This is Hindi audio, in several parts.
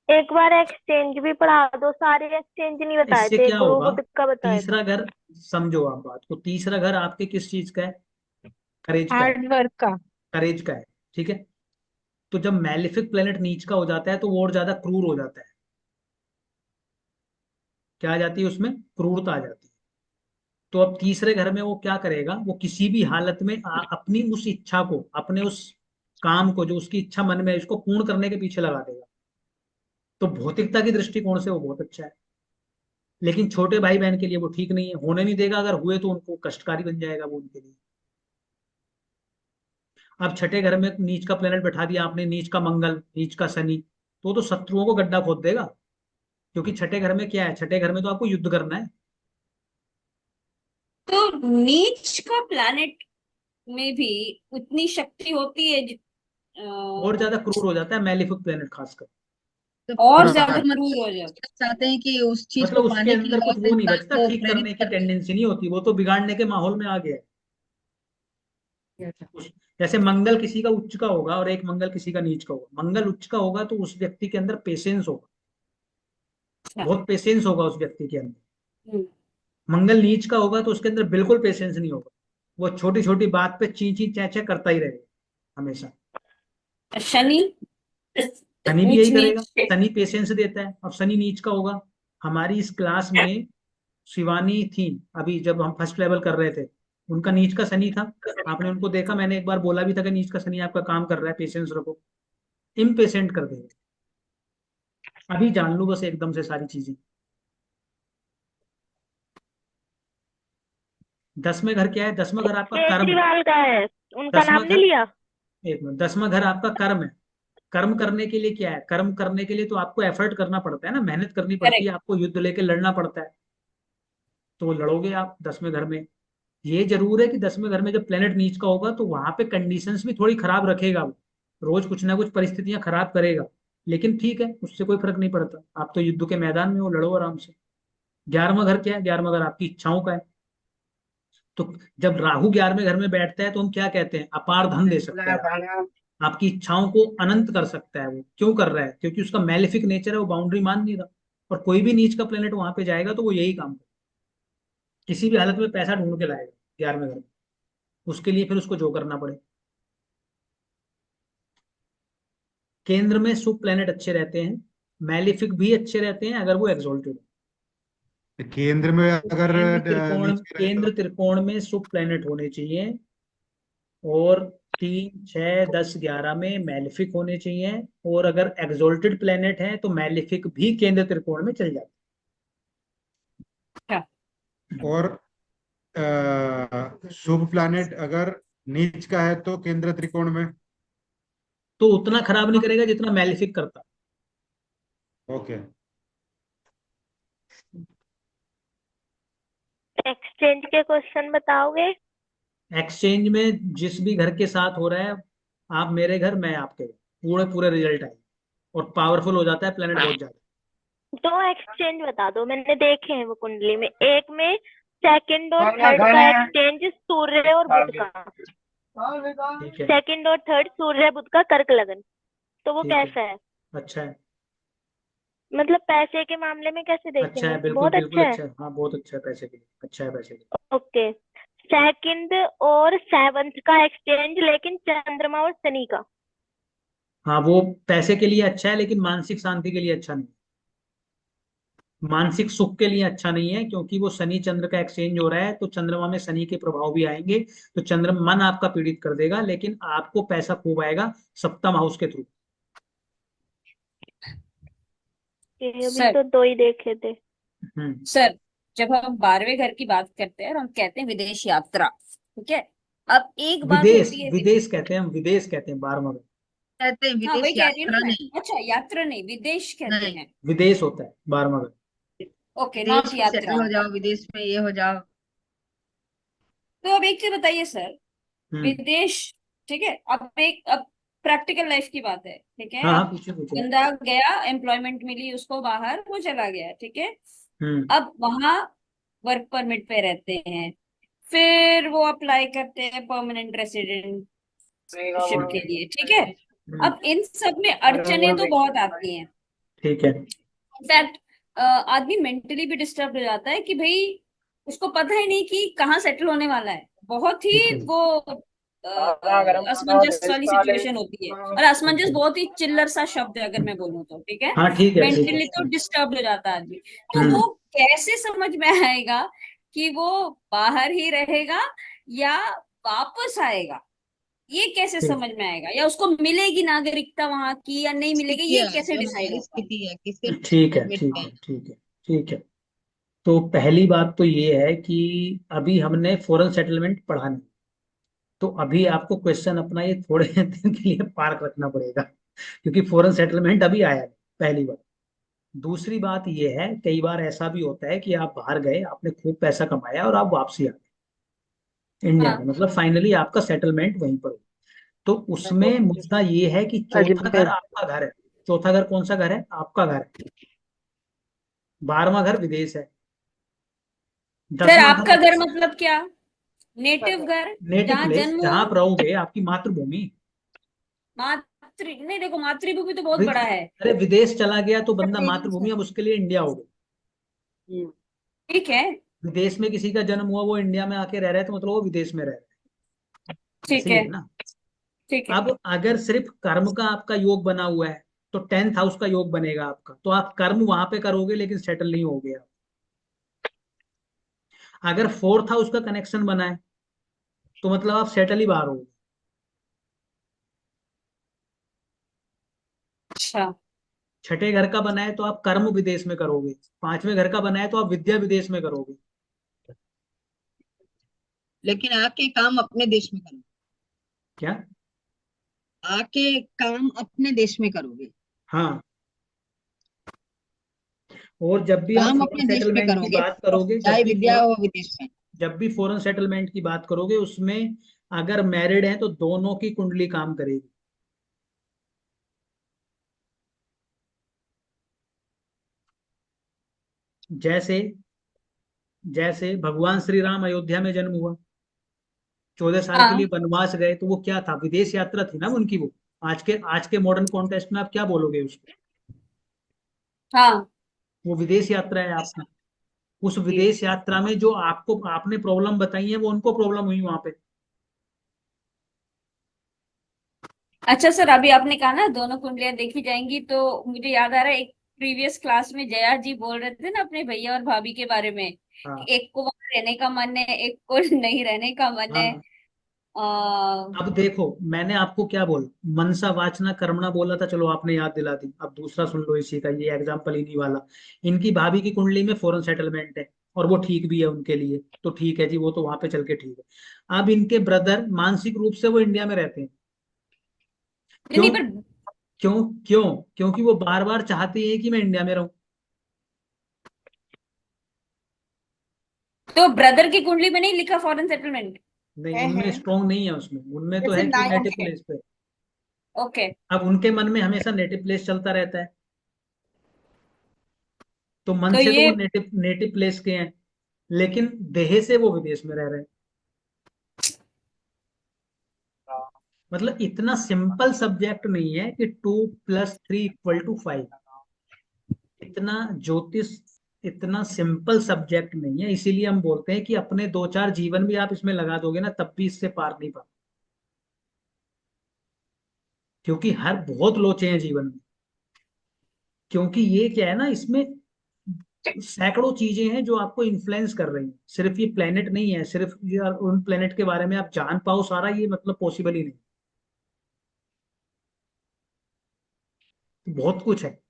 एक बार एक्सचेंज भी पढ़ा दो, सारे एक्सचेंज नहीं बताए इससे थे, क्या एक वो होगा? वुड का बताए थे। तीसरा घर, समझो आप बात को, तीसरा घर आपके किस चीज का है? करेज का है। हार्ड वर्क का। करेज का है। ठीक है। तो जब मैलिफिक प्लेनेट नीच का हो जाता है तो वो और ज्यादा क्रूर हो जाता है। क्या आ जाती है उसमें? क्रूरता आ जाती है। तो अब तीसरे घर में वो क्या करेगा? वो किसी भी हालत में अपनी उस इच्छा को, अपने उस काम को जो उसकी इच्छा मन में है, उसको पूर्ण करने के पीछे लगा देगा। तो भौतिकता की दृष्टिकोण से वो बहुत अच्छा है। लेकिन छोटे भाई बहन के लिए वो ठीक नहीं है, होने नहीं देगा। अगर हुए तो उनको कष्टकारी बन जाएगा वो उनके लिए। अब छठे घर में नीच का प्लेनेट बैठा दिया आपने, नीच का मंगल, नीच का शनि, तो शत्रुओं को गड्ढा खोद देगा। क्योंकि छठे घर में क्या है? छठे घर में तो आपको युद्ध करना है। तो नीच का प्लैनेट में भी उतनी शक्ति होती है और ज्यादा क्रूर हो जाता है मैलिफिक प्लेनेट खासकर। तो और ज्यादा आप क्रूर हो जाता चाहते हैं कि उस चीज को मतलब उसके पाने के अंदर लिए कुछ और वो नहीं इंसान बचता, को ठीक प्रेरित करने की कर टेंडेंसी नहीं होती, वो तो बिगाड़ने के माहौल में आ गया है। दिया जैसे मंगल किसी का उच्च का होगा और एक मंगल किसी का नीच का होगा। मंगल उच्च का होगा तो उस व्यक्ति के अंदर पेशेंस होगा। था। बहुत पेशेंस होगा उस व्यक्ति के अंदर। हम्म। मंगल नीच का होगा तो उसके अंदर बिल्कुल पेशेंस नहीं होगा। वो छोटी छोटी बात पे ची ची चै चै करता ही रहेगा हमेशा। शनि शनि भी यही नीच करेगा। नीच। शनि पेशेंस देता है। अब शनि नीच का होगा। हमारी इस क्लास में शिवानी थी, अभी जब हम फर्स्ट लेवल कर रहे थे, उनका नीच का शनि था। आपने उनको देखा? मैंने एक बार बोला भी था कि नीच का शनि आपका काम कर रहा है, पेशेंस रखो। इम्पेशेंट कर देगा। अभी जान लो बस एकदम से सारी चीजें। 10वें घर क्या है? 10वां घर आपका कर्म है। केजरीवाल का है, उनका 10वां नाम नहीं घर, लिया। एक मिनट, 10वां घर आपका कर्म है। कर्म करने के लिए क्या है? कर्म करने के लिए तो आपको एफर्ट करना पड़ता है ना, मेहनत करनी पड़ती है, करेक्ट। आपको युद्ध लेके लड़ना पड़ता है। तो वो लड़ोगे आप 10वें घर में। ये जरूर है कि 10वें घर में जब प्लेनेट नीच का होगा तो वहां पे कंडीशंस भी थोड़ी खराब रखेगा वो। रोज कुछ ना कुछ परिस्थितियां खराब करेगा। लेकिन ठीक है, उससे कोई फर्क नहीं पड़ता। आप तो युद्ध के मैदान में हो, लड़ो आराम से। 11वां घर क्या है? 11वां घर आपकी इच्छाओं का है। तो जब राहु 11वें घर में बैठता है तो हम क्या कहते हैं? अपार धन दे सकता है। आपकी इच्छाओं को अनंत कर सकता है। वो क्यों कर रहा है? क्योंकि उसका मैलेफिक नेचर है, वो बाउंड्री मान नहीं रहा। और कोई भी नीच का प्लेनेट वहां पे जाएगा तो वो यही काम करेगा। किसी भी हालत में पैसा ढूंढ के लाएगा 11वें घर में। उसके लिए फिर उसको जो करना पड़े। केंद्र में शुभ प्लेनेट अच्छे रहते हैं। मैलिफिक भी अच्छे रहते हैं अगर वो एक्सोल्टेड। केंद्र में अगर नीच के रहे तो? केंद्र त्रिकोण में शुभ प्लेनेट होने चाहिए। और 3, 6, 10, 11 में मैलिफिक होने चाहिए। और अगर एक्सोल्टेड प्लेनेट है तो मैलिफिक भी केंद्र त्रिकोण में चल जाते हैं। और शुभ प्लैनेट अगर नीच का है तो केंद्र त्रिकोण में? तो उतना खराब नहीं करेगा जितना मैलिफिक करता। ओके। एक्सचेंज के क्वेश्चन बताओगे? एक्सचेंज में जिस भी घर के साथ हो रहा है, आप मेरे घर मैं आपके घर, पूरे पूरे रिजल्ट आए। और पावरफुल हो जाता है प्लेनेट बहुत ज्यादा। दो एक्सचेंज बता दो, मैंने देखे हैं वो कुंडली में। एक में सेकंड और थर्ड का एक्सचेंज सूर्य और बुध का। ठीक है। सेकंड और थर्ड सूर्य बुध का कर्क लगन। तो वो ठीक है। कैसा है? अच्छा है। मतलब पैसे के मामले में कैसे अच्छा देखेंगे? है, बिल्कुल बहुत अच्छा बिल्कुल है। अच्छा है। हाँ बहुत अच्छा है पैसे के लिए, अच्छा है पैसे के लिए। ओके। सेकंड और सेवंथ का एक्सचेंज, लेकिन चंद्रमा और शनि का। हाँ वो पैसे के लिए अच्छा है लेकिन मानसिक शांति के लिए अच्छा नहीं। मानसिक सुख के लिए अच्छा नहीं है, क्योंकि वो शनि चंद्र का एक्सचेंज हो रहा है तो चंद्रमा में शनि के प्रभाव भी आएंगे। तो चंद्रमा मन आपका पीड़ित कर देगा, लेकिन आपको पैसा खूब आएगा सप्तम हाउस के थ्रू। ये अभी सर तो दो ही देखे थे। हम्म। सर जब हम 12वें घर की बात करते हैं और हम कहते हैं विदेश यात्रा, ठीक है। अब एक बात विदेश, होती है विदेश कहते हैं हम, विदेश कहते हैं 12वां घर। कहते हैं हाँ वही विदेश कह रही हूँ ना यात्रा मैं। नहीं। अच्छा यात्रा नहीं, विदेश कहते नहीं, हैं। विदेश होता है 12वां घर। ओके विदेश नॉट में सेटल यात्रा। हो जाओ, विदेश में ये हो जाओ। तो अब एक चीज बताइए सर। हम्म। विदेश, ठीक है। अब प्रैक्टिकल लाइफ की बात है, ठीक है। हाँ हाँ, अब पूछे पूछे। बंदा गया, एम्प्लॉयमेंट मिली उसको बाहर, वो चला गया, ठीक है। हम्म। अब वहां वर्क परमिट पे रहते हैं, फिर वो अप्लाई करते हैं परमानेंट रेसिडेंटशिप के लिए, ठीक है। हम्म। अब इन सब में अड़चने तो बहुत आती हैं, ठीक है, इनफैक्ट आदमी मेंटली भी डिस्टर्ब हो जाता है कि भाई उसको पता ही नहीं कि कहाँ सेटल होने वाला है। बहुत ही ठीक है, वो असमंजस वाली सिचुएशन होती है। और असमंजस ठीक है। बहुत ही चिल्लर सा शब्द है अगर मैं बोलूँ तो, ठीक है। हाँ ठीक है, ठीक है। मेंटली तो डिस्टर्ब हो जाता है आदमी। तो हम्म। वो कैसे समझ में आएगा कि वो बाहर ही रहेगा या वापस आएगा? ये कैसे ठीक समझ में आएगा? या उसको मिलेगी नागरिकता वहां की या नहीं मिलेगी, स्थिति ये है, कैसे जो डिसाइड हमारी होगा? स्थिति है, किससे ठीक है, लिमिट ठीक है। है, ठीक है, ठीक है। तो पहली बात तो ये है कि अभी हमने फॉरेन सेटलमेंट पढ़ा नहीं, तो अभी आपको क्वेश्चन अपना ये थोड़े दिन के लिए पार्क रखना पड़ेगा, क्योंकि फॉरेन सेटलमेंट अभी आया नहीं, पहली बात। दूसरी बात ये है, कई बार ऐसा भी होता है कि आप बाहर गए, आपने खूब पैसा कमाया और आप वापसी आ गए इंडिया में, हाँ। मतलब फाइनली आपका सेटलमेंट वहीं पर हो। तो उसमें मुद्दा ये है कि चौथा घर आपका घर है। चौथा घर कौन सा घर है? आपका घर है। 12वां घर विदेश है। सर 10वां आपका घर घर मतलब क्या? नेटिव घर, नेटिव जहाँ प्लेस, जन्म जहां हुआ? आप रहोगे, आपकी मातृभूमि। मातृ नहीं, देखो मातृभूमि तो बहुत वि- बड़ा है। अरे विदेश चला गया तो बंदा पेरेंट्स मातृभूमि, है। अब उसके लिए इंडिया हो गई। ठीक है। विदेश में किसी का जन्म हुआ, वो इंडिया में आके रह रहा है, तो मतलब वो विदेश में रह रहा है, ठीक है। इसलिए ना। ठीक है। अब अगर सिर्फ कर्म का आपका योग बना हुआ है, तो 10th हाउस का योग बनेगा आपका, तो आप कर्म वहां पे करोगे लेकिन सेटल नहीं होगे आप। अगर 4th हाउस का कनेक्शन बना है, तो मतलब आप सेटल ही बाहर होगे। अच्छा। छठे घर का बना है तो आप कर्म विदेश में करोगे। 5वें घर का बना है तो आप विद्या विदेश में करोगे। लेकिन आके काम अपने देश में करो, क्या? आके काम अपने देश में करोगे, हाँ। और जब भी आप काम फॉरेन अपने देश में सेटलमेंट की करोगे, बात करोगे, चाहे विद्या हो विदेश में। जब भी फॉरेन सेटलमेंट की बात करोगे, उसमें अगर मैरिड है तो दोनों की कुंडली काम करेगी। जैसे जैसे भगवान श्री राम अयोध्या में जन्म हुआ, 14 साल के लिए हाँ। वनवास गए, तो वो क्या था? विदेश यात्रा थी ना उनकी वो। आज के मॉडर्न कॉन्टेक्स्ट में आप क्या बोलोगे उसको? हाँ। वो विदेश यात्रा है आपकी। उस विदेश यात्रा में जो आपको आपने प्रॉब्लम बताई है, वो उनको प्रॉब्लम हुई वहां पे। अच्छा सर, अभी आपने कहा ना दोनों कुंडलियां देखी जाएंगी, तो मुझे याद आ रहा है एक प्रीवियस क्लास में जया जी बोल रहे थे ना अपने भैया और भाभी के बारे में, हाँ, एक को वहां रहने का मन है, एक को नहीं रहने का मन है। हाँ। आ, अब देखो, मैंने आपको क्या बोला, मनसा वाचना कर्मणा बोला था, चलो आपने याद दिला दी। अब दूसरा सुन लो इसी का, ये एग्जाम्पल इन्हीं वाला। इनकी भाभी की कुंडली में फॉरेन सेटलमेंट है, और वो ठीक भी है उनके लिए, तो ठीक है जी, वो तो वहां पे चल के ठीक है। अब इनके ब्रदर मानसिक रूप से वो इंडिया में रहते हैं। क्यों? नहीं पर क्यों? क्यों? क्योंकि वो बार बार चाहते हैं कि मैं इंडिया में रहूं। तो ब्रदर की कुंडली में नहीं लिखा फॉरेन सेटलमेंट? नहीं, उनमें स्ट्रोंग नहीं है, उसमें उनमें तो जैसे है कि नेटिव ओके। प्लेस पे। ओके। अब उनके मन में हमेशा नेटिव प्लेस चलता रहता है, तो मन तो से तो वो ये नेटिव नेटिव प्लेस के हैं, लेकिन देह से वो विदेश में रह रहे हैं। मतलब इतना सिंपल सब्जेक्ट नहीं है कि 2+3=5। इतना ज्योतिष इतना सिंपल सब्जेक्ट नहीं है, इसीलिए हम बोलते हैं कि अपने 2-4 जीवन भी आप इसमें लगा दोगे ना, तब भी इससे पार नहीं पा। क्योंकि हर बहुत लोचे हैं जीवन में। क्योंकि ये क्या है ना, इसमें सैकड़ों चीजें हैं जो आपको इन्फ्लुएंस कर रही हैं, सिर्फ ये प्लेनेट नहीं है, सिर्फ ये उन प्लेनेट के बारे में आप जान पाओ सारा, ये मतलब पॉसिबल ही नहीं। बहुत कुछ है।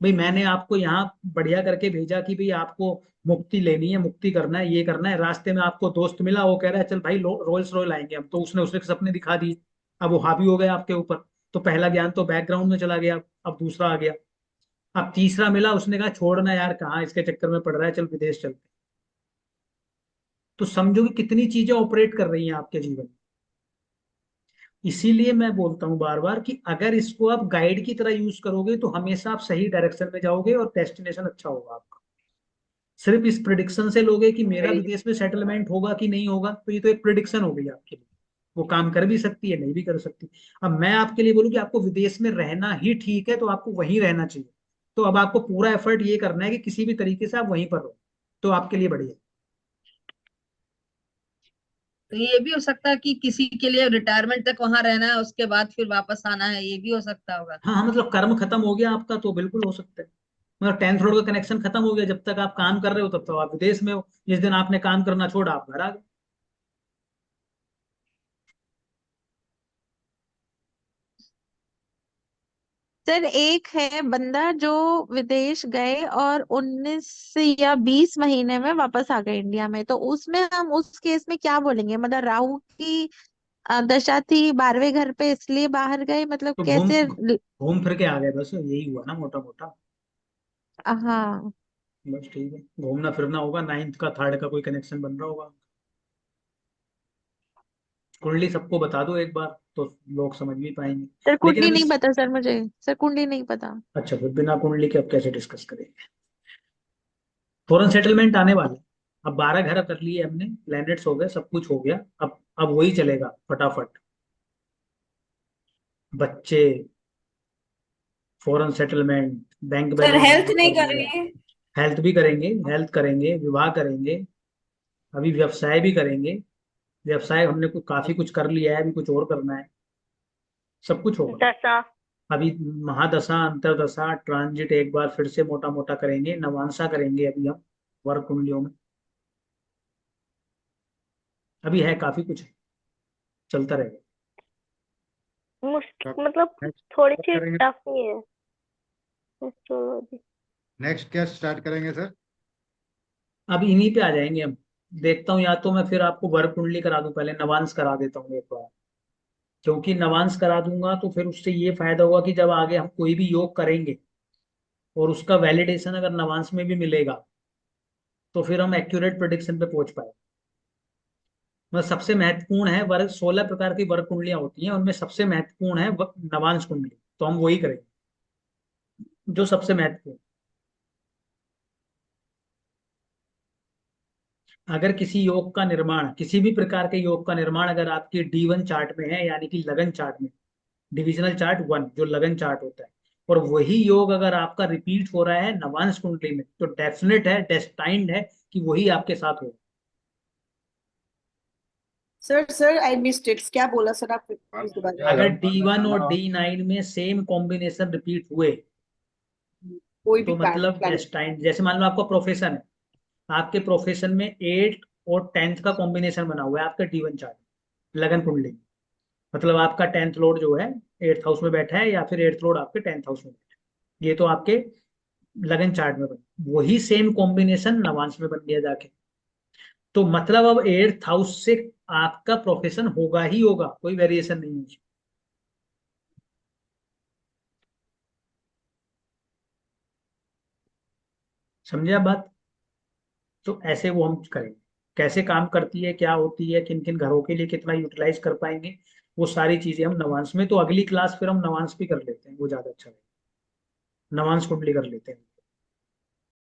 भाई मैंने आपको यहाँ बढ़िया करके भेजा कि भाई आपको मुक्ति लेनी है, मुक्ति करना है, ये करना है। रास्ते में आपको दोस्त मिला, वो कह रहा है चल भाई रोल्स रॉयल आएंगे हम, तो उसने उसके सपने दिखा दिए। अब वो हावी हो गया आपके ऊपर। तो पहला ज्ञान तो बैकग्राउंड में चला गया, अब दूसरा आ गया। अब तीसरा मिला, उसने कहा छोड़ना यार, कहाँ इसके चक्कर में पड़ रहा है, चल विदेश चलते। तो समझो कि कितनी चीजें ऑपरेट कर रही हैं आपके जीवन में। इसीलिए मैं बोलता हूँ बार बार कि अगर इसको आप गाइड की तरह यूज करोगे, तो हमेशा आप सही डायरेक्शन में जाओगे और डेस्टिनेशन अच्छा होगा आपका। सिर्फ इस प्रिडिक्शन से लोगे कि मेरा विदेश में सेटलमेंट होगा कि नहीं होगा, तो ये तो एक प्रिडिक्शन हो गई आपके लिए। वो काम कर भी सकती है, नहीं भी कर सकती। अब मैं आपके लिए बोलूँ कि आपको विदेश में रहना ही ठीक है, तो आपको वहीं रहना चाहिए। तो अब आपको पूरा एफर्ट ये करना है कि किसी भी तरीके से आप वहीं पर रहो, तो आपके लिए बढ़िया। तो ये भी हो सकता है कि किसी के लिए रिटायरमेंट तक वहां रहना है, उसके बाद फिर वापस आना है, ये भी हो सकता होगा। हाँ हाँ, मतलब कर्म खत्म हो गया आपका तो बिल्कुल हो सकता है। मतलब 10th रोड का कनेक्शन खत्म हो गया, जब तक आप काम कर रहे हो तब तक आप विदेश में हो, जिस दिन आपने काम करना छोड़ा आप घर आ गए। सर एक है बंदा जो विदेश गए और 19 या 20 महीने में वापस आ गए इंडिया में, तो उसमें हम उस केस में क्या बोलेंगे? मतलब राहु की दशा थी 12वें घर पे इसलिए बाहर गए, मतलब तो घूम कैसे घूम फिर के आ गए, बस यही हुआ ना मोटा मोटा। हाँ। बस ठीक है, घूमना फिरना होगा, 9th का 3rd का कोई कनेक्शन बन रहा होगा। कुंडली सबको बता दो एक बार, तो लोग समझ भी पाएंगे। सर लेकिन कुंडली अभी नहीं पता सर मुझे, सर कुंडली नहीं पता। अच्छा, फिर बिना कुंडली के अब कैसे डिस्कस करेंगे? फॉरेन सेटलमेंट आने वाला है। अब 12 घर कर लिए हमने, प्लैनेट्स हो गए, सब कुछ हो गया। अब वही चलेगा फटाफट। बच्चे, foreign settlement, bank sir balance health जमा नहीं कर कर लिया। रही है। हेल्थ भी करेंगे, हेल्थ करेंगे, विवाह करेंगे, अभी व्यवसाय भी करेंगे। व्यवसाय हमने कुछ काफी कुछ कर लिया है, अभी कुछ और करना है। सब कुछ होगा। दशा। अभी महादशा, अंतरदशा, ट्रांजिट एक बार फिर से मोटा मोटा करेंगे, नवांशा करेंगे अभी हम वर्क कुंडलियों में। अभी है काफी कुछ है, चलता रहेगा। मुश्किल मतलब नेक्स्ट थोड़ी क्या सी करेंगे? टफ ही है एस्ट्रोलॉजी। नेक्स्ट क्या स्टार्ट करेंगे सर? अब इन्हीं पे आ जाएंगे हम। देखता हूँ, या तो मैं फिर आपको वर्क कुंडली करा दूं, पहले नवांश करा देता हूँ एक बार। क्योंकि नवांश करा दूंगा तो फिर उससे ये फायदा होगा कि जब आगे हम कोई भी योग करेंगे और उसका वैलिडेशन अगर नवांश में भी मिलेगा, तो फिर हम एक्यूरेट प्रिडिक्शन पे पहुंच पाए। मतलब सबसे महत्वपूर्ण है वर्ग, 16 प्रकार की वर्ग कुंडलियां होती हैं, उनमें सबसे महत्वपूर्ण है नवांश कुंडली, तो हम वही करेंगे जो सबसे महत्वपूर्ण। अगर किसी योग का निर्माण, किसी भी प्रकार के योग का निर्माण अगर आपके D1 चार्ट में है, यानी कि लगन चार्ट में, डिविजनल चार्ट 1 जो लगन चार्ट होता है, और वही योग अगर आपका रिपीट हो रहा है नवांश कुंडली में, तो डेफिनेट है, डेस्टाइंड है कि वही आपके साथ होगा। सर आई मिस्ड इट, क्या बोला सर आप प्लीज दोबारा? अगर D1 और D9 में सेम कॉम्बिनेशन रिपीट हुए, कोई भी तो मतलब प्लान। डेस्टाइंड। जैसे मान लो आपका प्रोफेशन है, आपके प्रोफेशन में 8 और 10th का कॉम्बिनेशन बना हुआ है आपका D1 चार्ट, लगन कुंडली में। मतलब आपका 10th लॉर्ड जो है 8th हाउस में बैठा है, या फिर 8th लॉर्ड आपके 10th हाउस में बैठा है, ये तो आपके लगन चार्ट में बना। वही सेम कॉम्बिनेशन नवांश में बन गया जाके, तो मतलब अब 8th हाउस से आपका प्रोफेशन होगा ही होगा, कोई वेरिएशन नहीं है। समझे आप बात? तो ऐसे वो हम करेंगे, कैसे काम करती है, क्या होती है, किन किन घरों के लिए कितना यूटिलाइज कर पाएंगे, वो सारी चीजें हम नवांश में। तो अगली क्लास फिर हम नवांश भी कर लेते हैं, वो ज्यादा अच्छा है, नवांश कुंडली कर लेते हैं।